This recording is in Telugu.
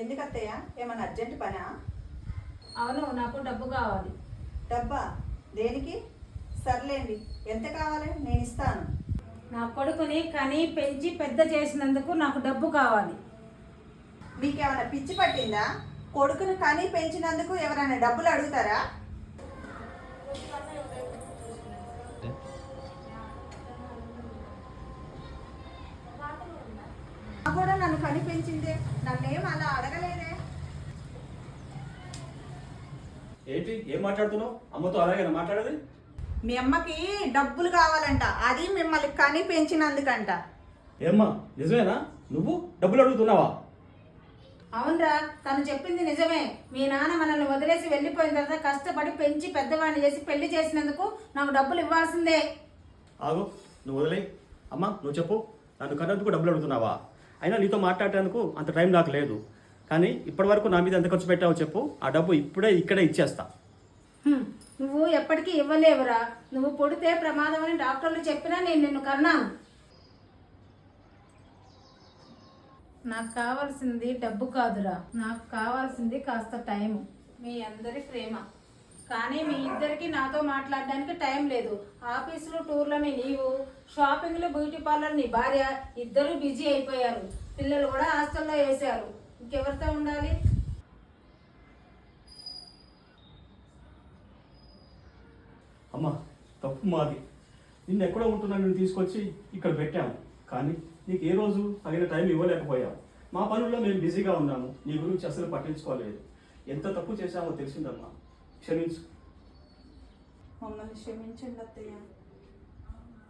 ఎందుకు అత్తయ్య? ఏమన్నా అర్జెంట్ పనా? అవును, నాకు డబ్బు కావాలి. డబ్బా? దేనికి? సర్లేండి, ఎంత కావాలి నేను ఇస్తాను. నా కొడుకుని కని పెంచి పెద్ద చేసినందుకు నాకు డబ్బు కావాలి. మీకేమైనా పిచ్చి పట్టిందా? కొడుకును కని పెంచినందుకు ఎవరైనా డబ్బులు అడుగుతారా? కూడా నన్ను కని పెంచిందే, నన్నేం అలా అడగలేదే. ఏంటి ఏం మాట్లాడుతున్నావు? అమ్మతో అలాగేనా మాట్లాడేది? మీ అమ్మకి డబ్బులు కావాలంట, అది మిమ్మల్ని కని పెంచినందుకంట. ఏమ్మా నిజమేనా? నువ్వు డబ్బులు అడుగుతున్నావా? అవునరా, తను చెప్పింది నిజమే. మీ నాన్న మనల్ని వదిలేసి వెళ్ళిపోయిన తర్వాత కష్టపడి పెంచి పెద్దవాడిని చేసి పెళ్లి చేసినందుకు నాకు డబ్బులు ఇవ్వాల్సిందే. ఆగు, నువ్వు వదిలే. అమ్మా నువ్వు చెప్పు, నన్ను కన్నందుకు డబ్బులు అడుగుతున్నావా? అయినా నీతో మాట్లాడటానికి అంత టైం నాకు లేదు. కానీ ఇప్పటి వరకు నా మీద ఎంత ఖర్చు పెట్టావో చెప్పు, ఆ డబ్బు ఇక్కడే ఇచ్చేస్తా. నువ్వు ఎప్పటికీ ఇవ్వలేవురా. నువ్వు పుడితే ప్రమాదం అని డాక్టర్లు చెప్పినా నేను నిన్ను కన్నాను. నాకు కావాల్సింది డబ్బు కాదురా, నాకు కావాల్సింది కాస్త టైము, మీ అందరి ప్రేమ. కానీ మీ ఇద్దరికి నాతో మాట్లాడడానికి టైం లేదు. ఆఫీసులు టూర్లని నీవు, షాపింగ్లు బ్యూటీ పార్లర్ నీ భార్య, ఇద్దరు బిజీ అయిపోయారు. పిల్లలు కూడా హాస్టల్లో వేశారు. ఇంకెవరితో ఉండాలి? అమ్మా తప్పు మాది. నిన్ను ఎక్కడో ఉంటున్నా నేను తీసుకొచ్చి ఇక్కడ పెట్టాము. కానీ నీకు ఏ రోజు తగిన టైం ఇవ్వలేకపోయావు. మా పనుల్లో మేము బిజీగా ఉన్నాము, నీ గురించి అసలు పట్టించుకోలేదు. ఎంత తప్పు చేశామో తెలిసిందమ్మా, క్షమించు. మమ్మల్ని క్షమించండి అత్తయ్య.